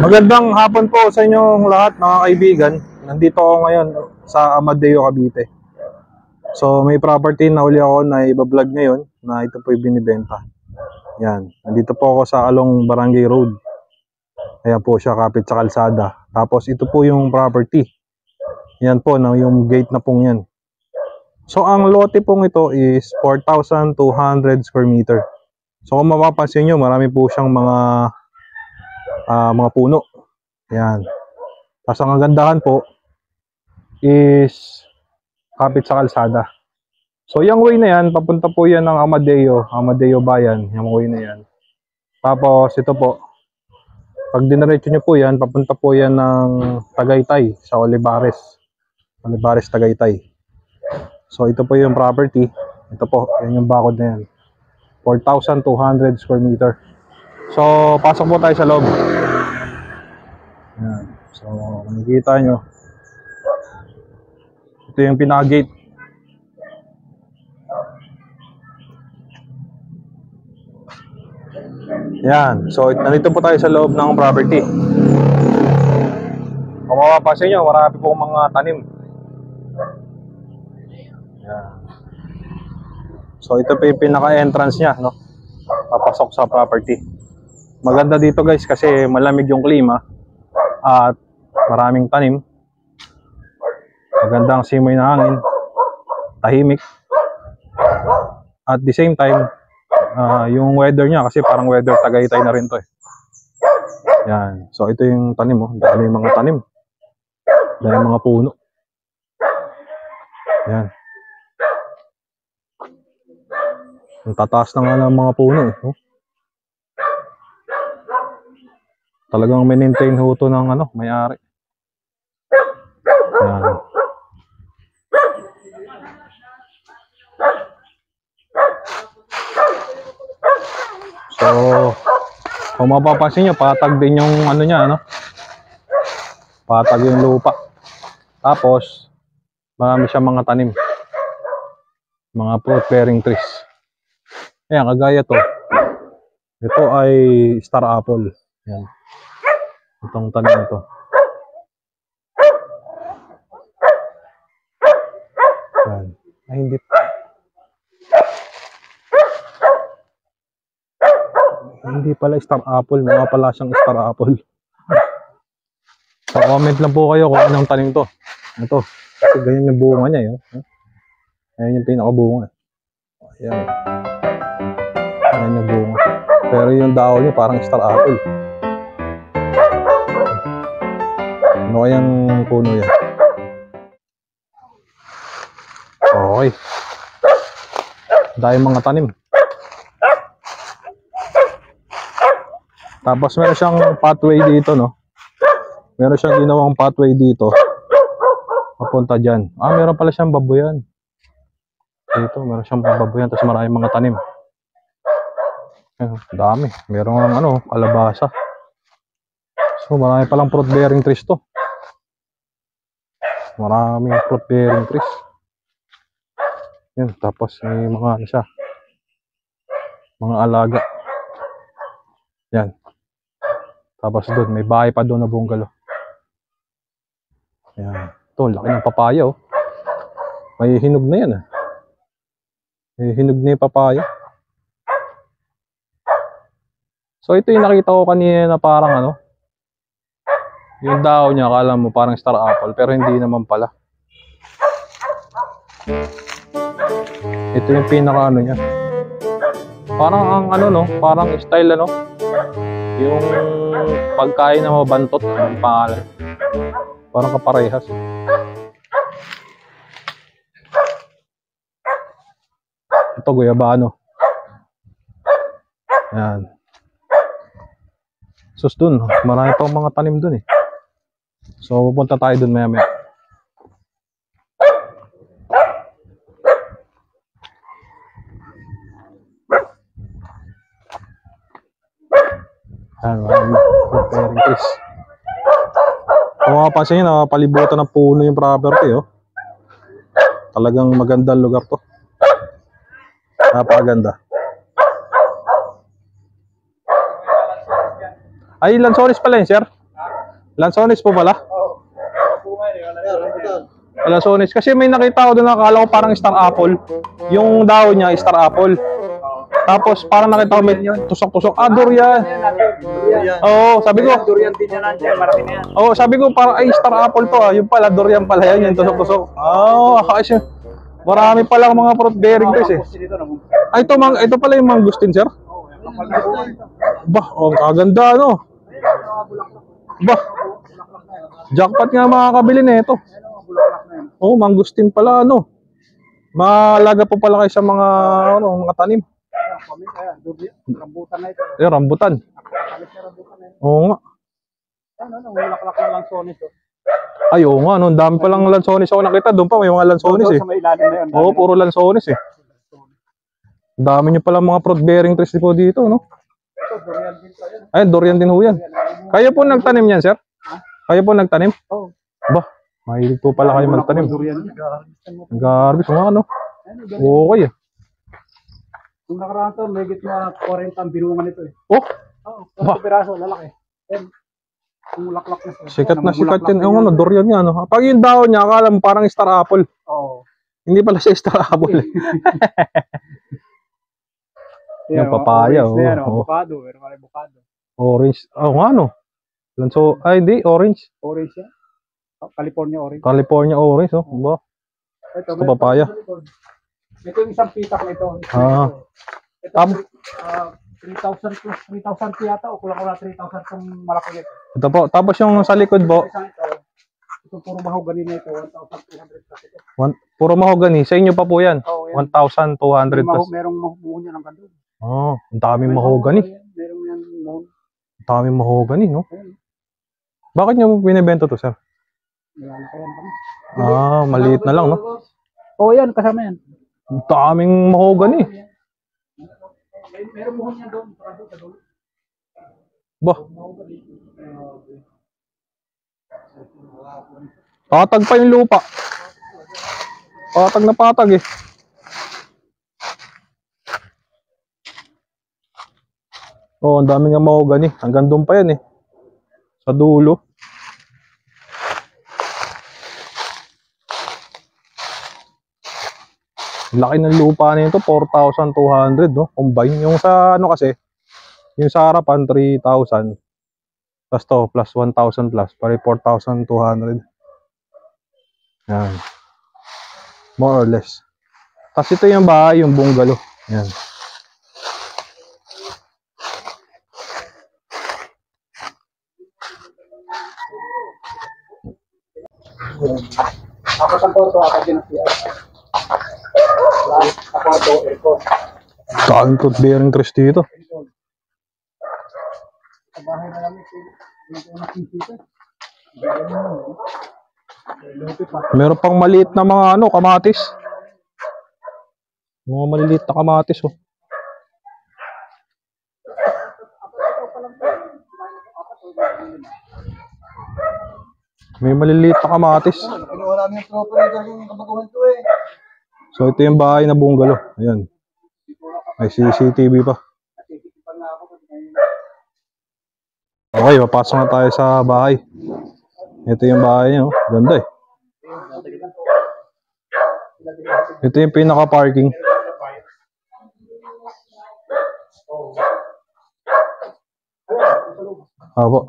Magandang hapon po sa inyong lahat mga kaibigan. Nandito ako ngayon sa Amadeo, Cavite. So may property na uli ako na iba-vlog ngayon na ito po yung binibenta. Yan. Nandito po ako sa Along Barangay Road. Ayan po siya, kapit sa kalsada. Tapos ito po yung property. Yan po, yung gate na pong yan. So ang lote pong ito is 4,200 square meter. So kung mapapansin nyo, marami po siyang mga puno. Yan. Tapos ang kagandahan po is kapit sa kalsada. So yung way na yan, papunta po yan ng Amadeo Bayan. Yung way na yan. Tapos ito po, pag diniretso nyo po yan, papunta po yan ng Tagaytay sa Olivares, Tagaytay. So ito po yung property. Ito po, yan yung bakod na yan. 4,200 square meter. So pasok po tayo sa loob. Yan. So makikita nyo, ito yung pinaka-gate. Yan. So nandito po tayo sa loob ng property. Kung mapapansin nyo, marami po mga tanim. Yan. So ito po yung pinaka-entrance nya, no? Papasok sa property. Maganda dito guys kasi malamig yung klima at maraming tanim. Magandang simoy na hangin, tahimik. At the same time, yung weather niya kasi parang weather Tagaytay na rin to eh. Yan. So ito yung tanim, oh. Dami mga tanim. Dami mga puno. Yan. Ang tataas na nga ng mga puno eh. Oh. Talagang maintain ho to ng may-ari. Yan. So, kung mapapansin nyo, patag din yung niya, patag yung lupa. Tapos, marami siyang mga tanim. Mga fruit bearing trees. Ayan, kagaya to. Ito ay star apple. Yan. Itong tanim ito. Yan. Ay, hindi pa. Hindi pala star apple. Mga pala siyang star apple. So, comment lang po kayo kung anong tanim to. Ito. Kasi ganyan yung bunga niya. Ayan yung pinakabunga. Ayan. Ayan yung bunga. Pero yung dahon niya parang star apple. Ano kayang puno yan? Okay. Dahil mga tanim. Tapos meron siyang pathway dito, no? Meron siyang ginawang pathway dito. Papunta dyan. Meron pala siyang babuyan. Dito, meron siyang babuyan. Tapos maraming mga tanim. Dami. Meron kalabasa. So marami palang fruit bearing trees to. Maraming fruit bearing trees. Yan, tapos may mga siya. Mga alaga. Yan. Tapos doon, may bahay pa doon na bungalow. Yan. Ito, laki ng papaya, oh. May hinog na yan, ah. May hinog na yung papaya. So ito yung nakita ko kanina na parang yung dahon niya, akala mo parang star apple, pero hindi naman pala. Ito yung pinaka niya. Parang ang parang style yung pagkain na mabantot, ang pangalan. Parang kaparehas. Ito guyabano. Yan. Sus dun, marami pang mga tanim dun eh. So pupunta tayo dun maya-maya. Yan, preparing trees. Kung mapapansin nyo, napalibutan ng puno yung property, oh. Talagang magandang lugar to. Napakaganda. Ay, Lanzones pala yun, sir? Lanzones po pala? Lanzones. Kasi may nakita ko doon, nakakala ko parang star apple. Yung daw niya, star apple. Tapos parang nakita ko may tusok-tusok. Ah, durian. Oo, sabi ko. Durian din yan nandiyan, marami na yan. Oo, sabi ko parang ay star apple to ah. Yung pala, durian pala yan, yung tusok-tusok. Oo, kasi marami pala mga fruit bearing trees eh. Ay, ito pala yung mangustin, sir? Bah, oh, kaganda no. Bah, jackpot nga makakabili na ito. Oh, mangustin pala ano. Malaga po pala kayo sa mga mga tanim. Rambutan na ito. Eh, rambutan. Oo nga. Bulaklak na Lanzones. Ay, oo nga, no, dami palang Lanzones ako nakita. Doon pa may mga Lanzones eh. Sa may ilalim na yun. Oo, puro Lanzones eh. Dami nyo pala mga fruit bearing trees po dito, no? Ay, durian din ho yan. Kayo po nagtanim yan, sir? Kayo po nagtanim? Oo. Bah, mahilig po pala kayo magtanim. Garbage, nga, no? Okay eh. Kung nakaraan to, may gitna 40 ang binungan nito eh. Oh, Oo, 40 piraso, lalaki. Yan. Yung laklak na siya. sikat na sikat yan. Yung ano, durian yan, no? Pag yung dahon niya, akala mo parang star apple. Oo. Hindi pala siya star apple eh. Yung papaya, oh. Yan, avocado. Meron ka avocado. Orange. Oh, nga, no? Lanso, ay, di, orange. Orange yan. California orange. California orange, oh. Ba? Ito, Ito papaya. Ito yung isang pitak nito. Ah. Ito, 3,000 plus 3,000 yata o kulang-kulang 3,000 kung malaki nito. Ito po. Tapos yung sa likod po, Ito puro mahogany na ito, 1,200 plus ito. puro mahogany. Sa inyo pa po yan. Oo, yan. 1,200 plus. Merong mahubuo niya ng ganda. Oh, ang daming mahogany. Merong yan, mohon. Ang daming mahogany, no? Ayan. Bakit nyo binibenta to, sir? Nilalakayan kami. Ah, maliit na lang, no? Oo, yan, kasama yan. Ang daming mahogany. Meron mohon yan doon. Sa doon. Bah. Patag pa yung lupa. Patag na patag eh. Oh, ang dami nga mahogany. Hanggang doon pa yan eh. Sa dulo. Laki ng lupa nito, 4,200, no? Combine yung sa ano kasi, yung sa harapan 3,000. Tapos to plus 1,000 plus, pare 4,200. Yan. More or less. Tapos ito yung bahay, yung bungalow. Yan. Ako sa photo, ako din ang siya. Ako aircon. Daming fruit bearing trees dito. Sa bahay na lang ito. Dito nakikita. Meron pang maliit na mga ano, kamatis. Mga maliliit na kamatis, oh. May maliliit na kamatis. Kinuha namin yung tropa nito yung kabaguhan to eh. So ito yung bahay na bungalow. Ayan. May CCTV pa. Okay, papasok na tayo sa bahay. Ito yung bahay niya, oh. Ganda eh. Ito yung pinaka-parking. Apo.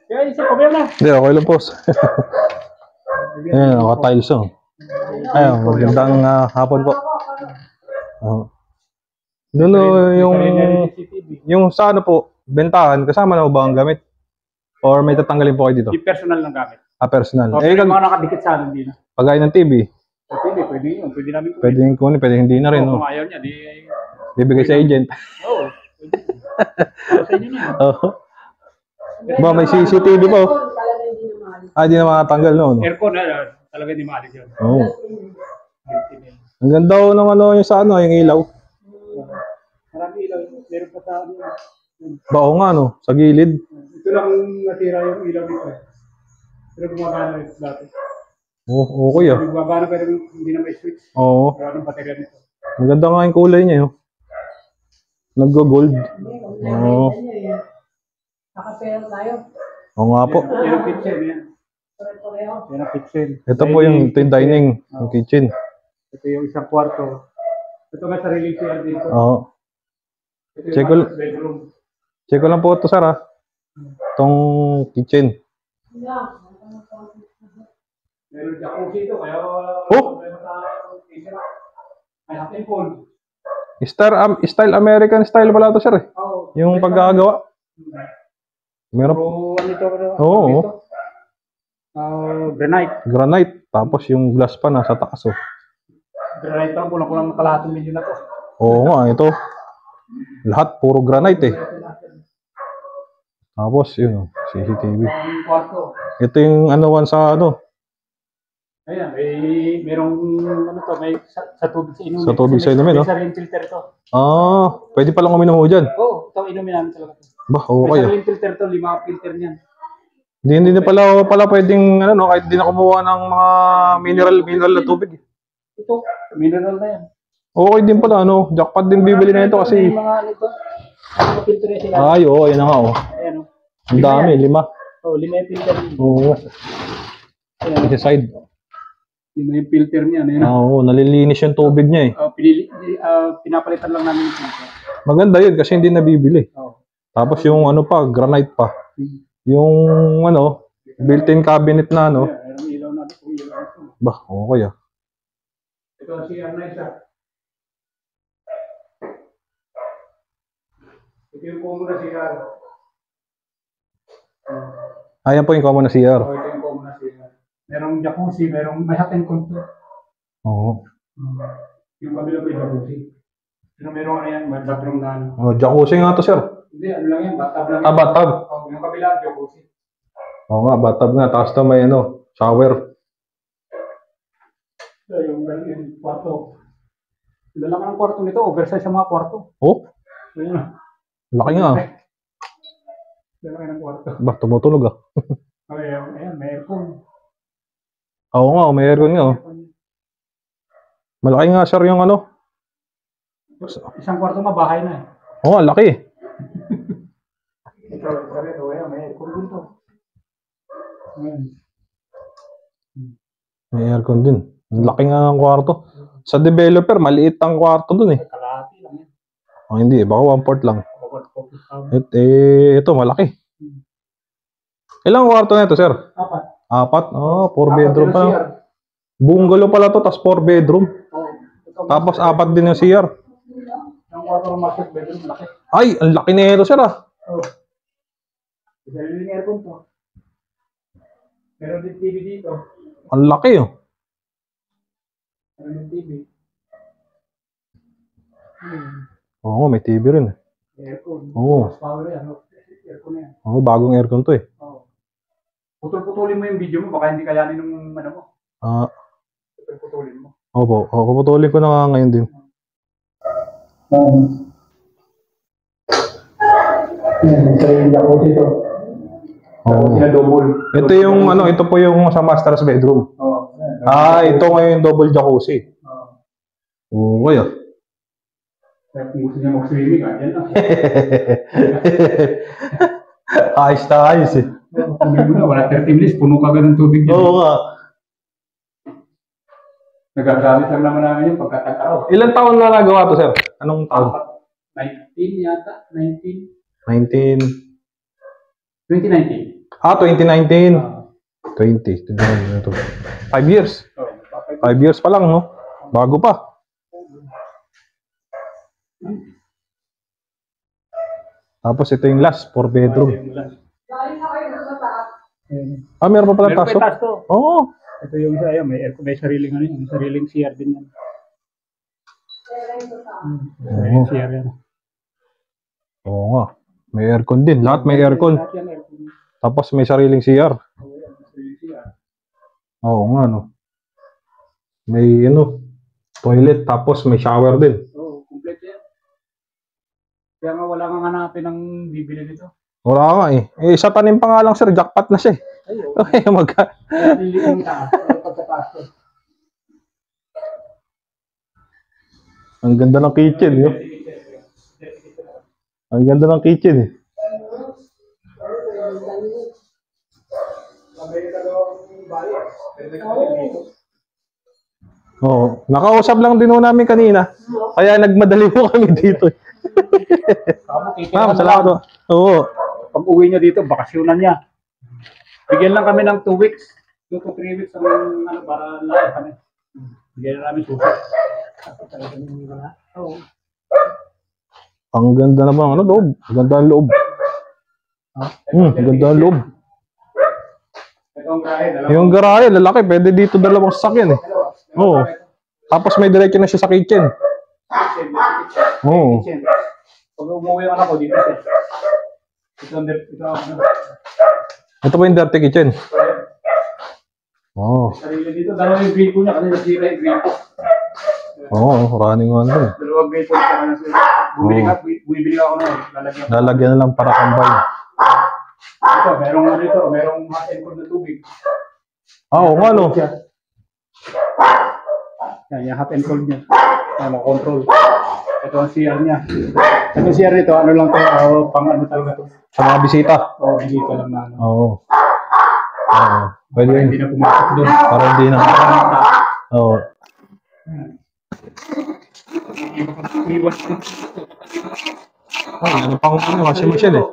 Kaya isip ko na. Hindi, okay lang po. Ayan, naka-tiles oh. Ayun, magandang hapon po. Doon yung sa ano po, bentahan, kasama na ba ang gamit? Or may tatanggalin po kayo dito? Yung personal ng gamit. Ah, personal. So, yung mga nakadikit sa amin din. Pagkain ng TV, Pwede yun. Pwede namin kunin. pwede yung kunin, pwede hindi na rin. Kung Oh. ayaw niya, di... Bibigay sa agent. Oo. Para sa inyo na yun. Oh. Ba, may CCTV po. Ah, di na makatanggal no? Aircon na, talaga hindi maalis yun. Oo. Ang ganda ho ng ano yung sa ano, yung ilaw. Marami ilaw. Meron pa sa ano. Bao nga, no? Sa gilid. Ito lang natira yung ilaw dito. Pero gumagana rin dati. Oh, okay ah. Gumagana pero hindi na may switch. Oo. Maraming baterya nito. Maganda nga yung kulay niya, yun. Naggo-gold. Oo. Nakapera tayo. Oo nga po. Yan ang kitchen. Yan. Yan ang kitchen. Ito po ito yung dining, yung kitchen. Ito yung isang kwarto. Ito nga sariling CR dito. Oo. Ito yung Check ko- master bedroom. Check ko lang po ito, sir, ah. Itong kitchen. Meron jacuzzi ito. Kaya Oh! may hot and cold. Style American style pala ito, sir, eh. Oo. Yung pagkakagawa. Meron Pero ano ito? Oo. Granite. granite. Tapos yung glass pa nasa taas, oh. Granite lang. Kulang-kulang kalahating milyon na to. Oo nga, ito. Lahat puro granite, eh. Tapos, yun, oh, CCTV. Ang kwarto. Ito yung sa ano, Ayan, merong ano to, may sa tubig sa inumin. Sa tubig sa inumin, no? May sariling filter ito. pwede palang uminom mo dyan. Oo, ito inumin namin talaga. Bah, May okay, ah. sariling filter to, 5 filter niyan. Hindi na pala pwedeng, kahit di na kumuha ng mga mineral na tubig. Ito, mineral na yan. Okay din pala, jackpot din bibili na ito kasi. May mga ano ito, mga filter yan sila. Ay, oo, yan na nga, oh. Ayan o. Ang dami, 5. Oo, 5 yung filter niyan. Oo, Ayan, sa side. 5 yung filter niyan. Ayan o. Oo, nalilinis yung tubig niya, eh. Pinapalitan lang namin yung filter. Maganda yun kasi hindi nabibili. Oo. Tapos yung granite pa. Yung built-in cabinet na, Ayan, merong ilaw na ito. Ilaw ito. Bah, okay, ah. Ito ang CR na isa. Ito yung common na CR. Ayan po yung common na CR. Ito yung common na CR. Merong jacuzzi, may hot and cold to. Oo. Yung kabila ko yung jacuzzi. Pero meron ano yan, may bathroom na ano. Oh, jacuzzi nga to, sir. Hindi, ano lang yan, bathtub lang. Bathtub. Yung kabila, jacuzzi. Oo nga, bathtub nga. Tapos to may shower. Yung kwarto. Dala ka ng kwarto nito, oversize sa mga kwarto. Oh, Ayun. laki nga. Dala ka ng kwarto. Bah, tumutulog, ah. Ayan, may aircon. Oo nga, may aircon nga, oh. Malaki nga, sir, yung Isang kwarto nga, bahay na eh. Oo, laki. Ito, ayan, may aircon dito. Ayan. May aircon din. Ang laki nga ng kwarto. Sa developer, maliit ang kwarto dun, eh. Kalahati lang yan. Oh, hindi, baka 1/4 lang. Ito, malaki. Ilang kwarto na ito, sir? 4. 4? Oh, 4 bedroom pa lang. Bungalow pala to, tas 4 bedroom. Tapos 4 din yung CR. Ang kwarto ng master bedroom, laki. Ay, ang laki na ito, sir, ah. Oh. Sariling aircon to. Meron din TV dito. Ang laki, oh. Meron din TV. Oo, may TV rin, eh. Aircon. Oo. Power yan. Aircon na yan. Oo, bagong aircon to, eh. Oh. Putol-putulin mo yung video mo, baka hindi kayanin ng ano mo. Putol-putulin mo. Opo. Puputulin ko na nga ngayon din. Ito yung jacuzzi ito. Oo. Double. Ito yung, ito po yung sa master's bedroom. Oo. Ito ngayon yung double jacuzzi. Oo, kaya. Kaya kung gusto niya mag-swimming, yan lang. Ayos na ayos, eh. Kung mo na, wala 30 minutes, puno ka ng tubig dyan. Oo nga. Nagagamit lang naman namin yung pagkatag-araw. Ilan taon na nagawa to, sir? Anong taon? 19 yata, 19. 19. 2019. 2019. 20. 5 years. 5 years pa lang, no? Bago pa. Tapos ito yung last, 4 bedroom. Meron pa pala Meron pa taso? yung taas to. Oo. Ito yung isa, ayan, may sariling ano yun, may sariling CR din yan. Sariling CR yan. Oo nga. May aircon din. Lahat may aircon. Lahat yan, aircon. Tapos may sariling CR. Oo, yan, sariling CR. Oo nga, no. May, toilet. Tapos may shower din. Oo, complete yan. Kaya nga wala kang hanapin ng bibili nito. Wala nga eh. Eh, sa tanim pa nga lang sir, jackpot na siya eh. Ayun. Okay, Liliin ka. Pagkapasok. Ang ganda ng kitchen, yo. Ang ganda ng kitchen eh. Oo. Nakausap lang din ho namin kanina. Kaya nagmadali po kami dito. Ma'am, salamat po. Oo. Pag uwi niya dito, bakasyonan niya. Bigyan lang kami ng 2 weeks. 2 to 3 weeks ang ano, para live kami. Bigyan na namin susi. Oo. Ang ganda naman, ano, loob. Ang ganda ang loob. Ang ganda ang loob. Ito ang garahe. Yung garahe, lalaki. Pwede dito dalawang sasakyan eh. Oo. Tapos may diretso na siya sa kitchen. Oo. Pag umuwi ang anak ko dito siya. Ito po yung dirty kitchen. Oo. Sarili dito, dalawa yung gripo niya. Kanina sira yung gripo. Oo, running on doon. Dalawang gripo niya. Bumibili ako na. Lalagyan na lang para combine. Ito, merong ano ito. Merong hot and cold na tubig. Oo, nga no. Yan, yung hot and cold niya. Ano, control. Ito ang CR niya. Ito CR nito, ano lang to, pang ano talaga to. Sa mga bisita. Oo, dito lang na ano. Oo. Oo. Pwede yun. Hindi na pumasok doon. Para hindi na. Oo. Iwas. Ay, ano pang ano, washing machine eh.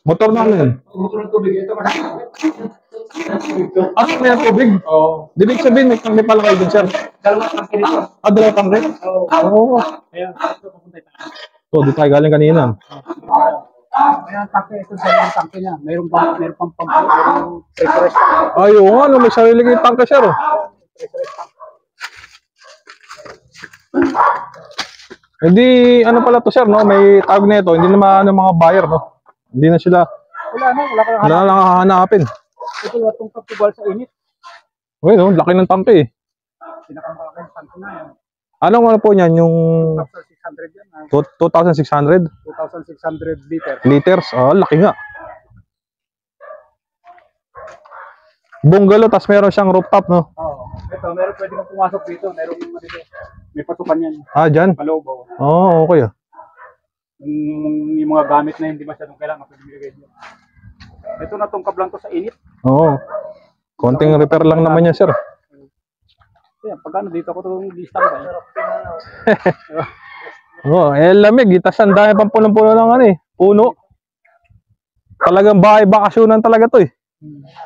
Motor na ano yun. Motor ng tubig. Ito kasi. Ah, may tubig? Oo. Ibig sabihin, may tangke pala kayo dun, sir. Dalawang tangke nito. Ah, dalawang tangke? Oo. Oo. Ayan, ito papunta tayo. So, di tayo galing kanina. Ayan, tangke. Ito dalawang tangke niya. Mayroong pang mayroong pressurized tank. Ay, oo nga, no, may sarili kayong tangke, sir. Oh. Hindi, ano pala to, sir, no? May tawag na ito. Hindi naman ng mga buyer, no? Hindi na sila, Wala wala na lang hahanapin. Ito yung itong kaptubal sa init. Okay, no? Laki ng tangke eh. Pinakamalaking tangke na yan. Anong ano po niyan? Yung 2,600 yan. 2,600 2,600 liter. liters? Ah, laki nga. Bungalow, tas meron siyang rooftop, no? Oo. Ito, meron pwede kang pumasok dito. Meron yung dito. May pasukan yan. Ah, dyan? Paloob. Oo. Oo, okay ah. Yung mga gamit na hindi masyadong kailangan pwede bigay dyan. Ito na tungkab lang to sa init. Oo. Konting repair lang naman yan, sir. Ayan, pagkano dito ako itong listang ba? Oo, eh lamig. Itas ang dami pang punong-puno ng ano eh. Puno. Talagang bahay bakasyonan talaga to eh.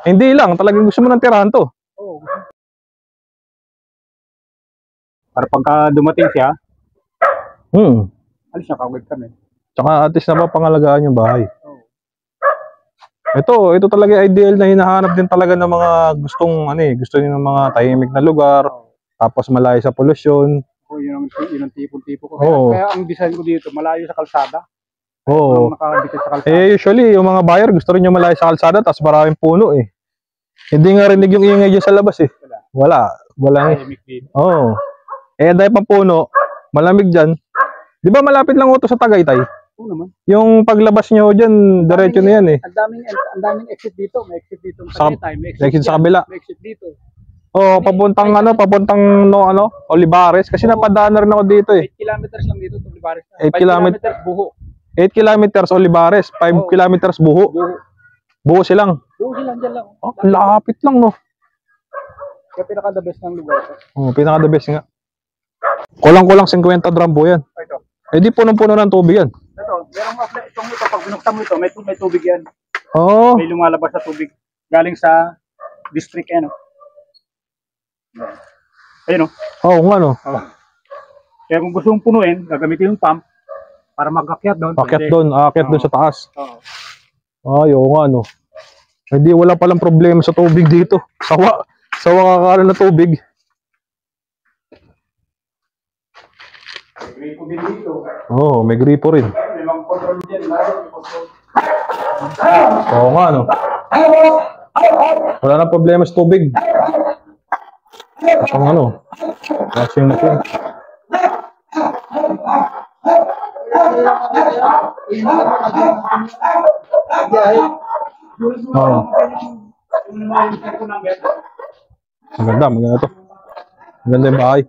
Hindi lang, talagang gusto mo ng tirahan to. Oo. Para pagka dumating siya, alis na kagad kami. Tsaka at least na pa pangalagaan yung bahay. Oo. Ito talaga ideal na hinahanap din talaga ng mga gustong ano eh, gusto niyo ng mga tahimik na lugar, tapos malayo sa polusyon. Oo, yun ang tipon-tipo ko. Oo. Kaya ang design ko dito, malayo sa kalsada. Oo. Nakadikit sa kalsada. Eh usually yung mga buyer gusto rin yung malayo sa kalsada tapos maraming puno eh. Hindi nga rinig yung ingay dyan sa labas eh. Wala eh. Tahimik dito. Oo. Eh dahil pang puno, malamig dyan. Di ba malapit lang ito sa Tagaytay? Oo naman. Yung paglabas nyo dyan, diretso na yan eh. Ang daming exit dito. May exit dito Sa- sa Tagaytay. May exit sa dyan. kabila. May exit dito. Oo, papuntang Olivares. Kasi napadaan na rin ako dito eh. 8 kilometers lang dito to Olivares. 8 5 kilometers. kilometers buho. 8 kilometers Olivares, 5 Oo. kilometers Buho. Buho. Buho silang. Buho silang dyan lang. Oh, lapit lang no. Kaya pinaka-the best ng lugar ko. Oh, pinaka the best nga. Kulang-kulang 50 drum po yan. Ito. Eh di punong-puno ng tubig yan. Ito. Merong itong ito. Pag binuksan mo ito, may tubig yan. Oo. May lumalabas na tubig. Galing sa district ano. Ayun o. Oo nga no. Kaya kung gusto mong punuin, gagamitin yung pump para mag-akyat doon. Akyat doon, akyat doon sa taas. Oo. Ay, oo nga no. Hindi wala palang problema sa tubig dito. Sawa kakaalan na tubig. May gripo din dito. Oo, may gripo rin. May mga control dyan. May control. Oo nga no. Wala na problema sa tubig. Ang ano, washing machine. Oo. Yung naman yung cellphone number. Maganda to. Maganda yung bahay.